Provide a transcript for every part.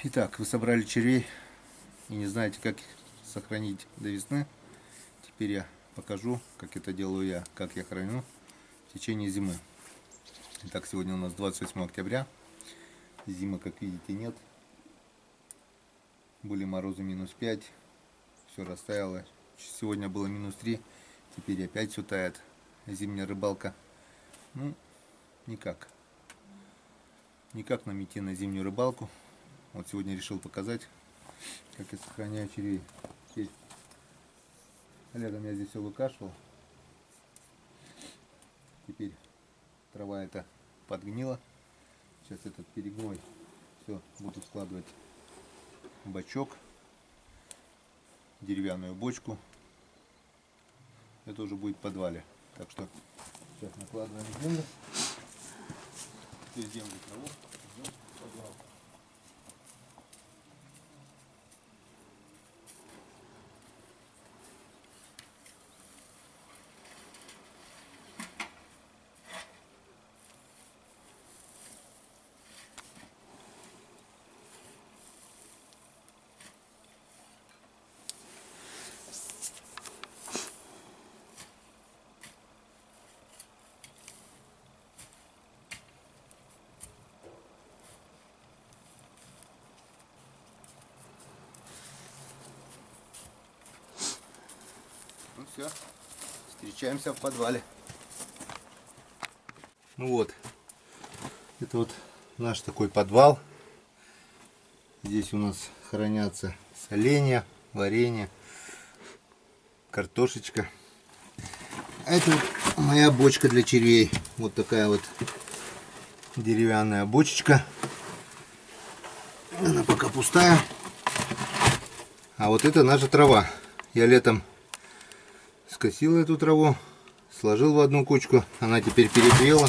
Итак, вы собрали червей и не знаете, как их сохранить до весны. Теперь я покажу, как это делаю я, как я храню в течение зимы. Итак, сегодня у нас 28 октября. Зимы, как видите, нет. Были морозы -5. Все растаяло. Сегодня было -3. Теперь опять все тает. Зимняя рыбалка. Ну, никак. Никак нам идти на зимнюю рыбалку. Вот сегодня решил показать, как я сохраняю червей. Здесь летом я здесь все выкашивал. Теперь трава эта подгнила. Сейчас этот перегной все буду складывать в бачок, деревянную бочку. Это уже будет в подвале. Так что сейчас накладываем землю. Здесь землю, траву. Идем в подвал. Ну все, встречаемся в подвале. Ну вот, это вот наш такой подвал. Здесь у нас хранятся соленья, варенье, картошечка. А это вот моя бочка для червей. Вот такая вот деревянная бочечка. Она пока пустая. А вот это наша трава. Я летом скосил эту траву, сложил в одну кучку. Она теперь перепрела.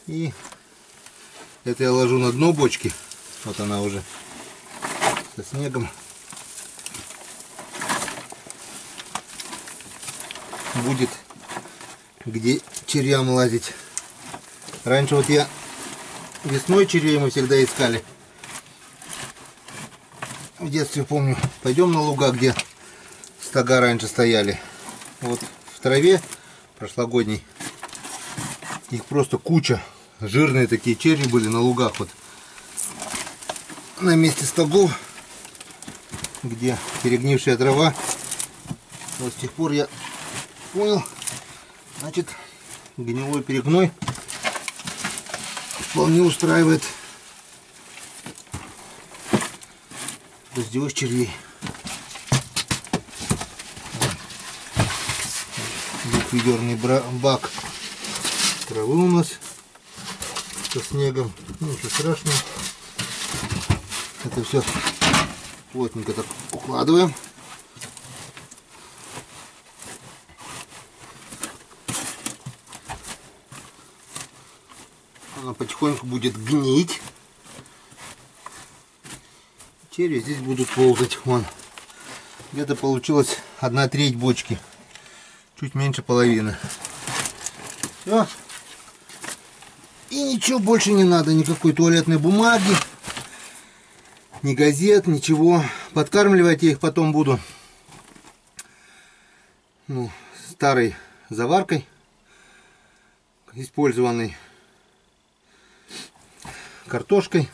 И это я ложу на дно бочки. Вот она уже со снегом. Будет где червям лазить. Раньше вот я весной червей мы всегда искали. В детстве помню, пойдем на луга, где стога раньше стояли. Вот в траве прошлогодней их просто куча. Жирные такие черви были на лугах. Вот на месте стогов, где перегнившая трава. Вот с тех пор я понял, значит, гнилой перегной вполне устраивает раздевых червей. Двухведерный бак травы у нас со снегом. Ну, ничего страшного. Это все плотненько так укладываем. Она потихоньку будет гнить. Черви здесь будут ползать. Вон. Где-то получилось 1/3 бочки. Чуть меньше половины. Все. И ничего больше не надо. Никакой туалетной бумаги. Ни газет, ничего. Подкармливать я их потом буду. Ну, старой заваркой. Использованной. Картошкой.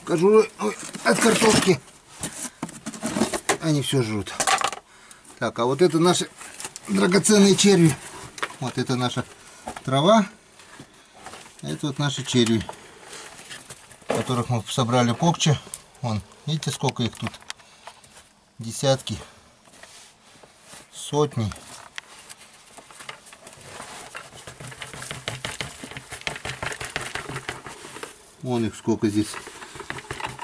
Кожурой от картошки. Они все жрут. Так, а вот это наши драгоценные черви. Вот это наша трава. Это вот наши черви, которых мы собрали покче. Вон, видите, сколько их тут? Десятки, сотни. Вон их сколько здесь.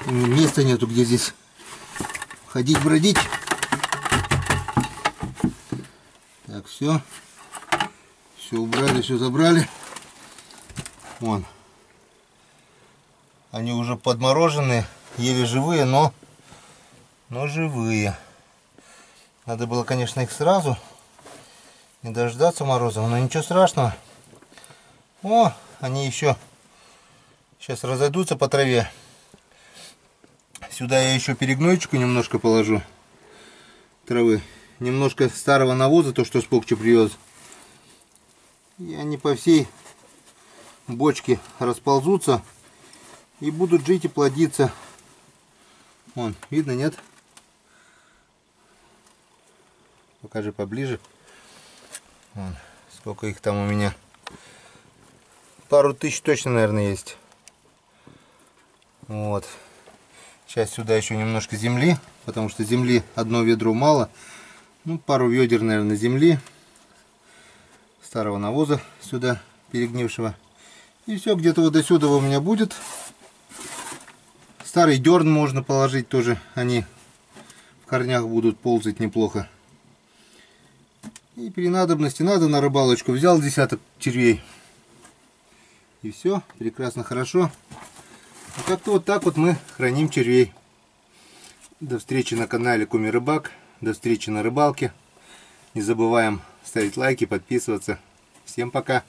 Места нету, где здесь ходить, бродить. Так, все. Все убрали, все забрали. Вон. Они уже подмороженные, еле живые, но живые. Надо было, конечно, их сразу не дождаться мороза, но ничего страшного. О, они еще сейчас разойдутся по траве. Сюда я еще перегнойчику немножко положу травы. Немножко старого навоза, то что с Покча привез. И они по всей бочке расползутся и будут жить и плодиться. Вон, видно, нет? Покажи поближе. Вон, сколько их там у меня. Пару тысяч точно, наверное, есть. Вот. Сейчас сюда еще немножко земли, потому что земли одно ведро мало. Ну, пару ведер, наверное, земли. Старого навоза сюда, перегнившего. И все, где-то вот до сюда у меня будет. Старый дерн можно положить тоже. Они в корнях будут ползать неплохо. И при надобности надо на рыбалочку. Взял десяток червей. И все, прекрасно, хорошо. И как-то вот так вот мы храним червей. До встречи на канале Куми Рыбак. До встречи на рыбалке. Не забываем ставить лайки, подписываться. Всем пока!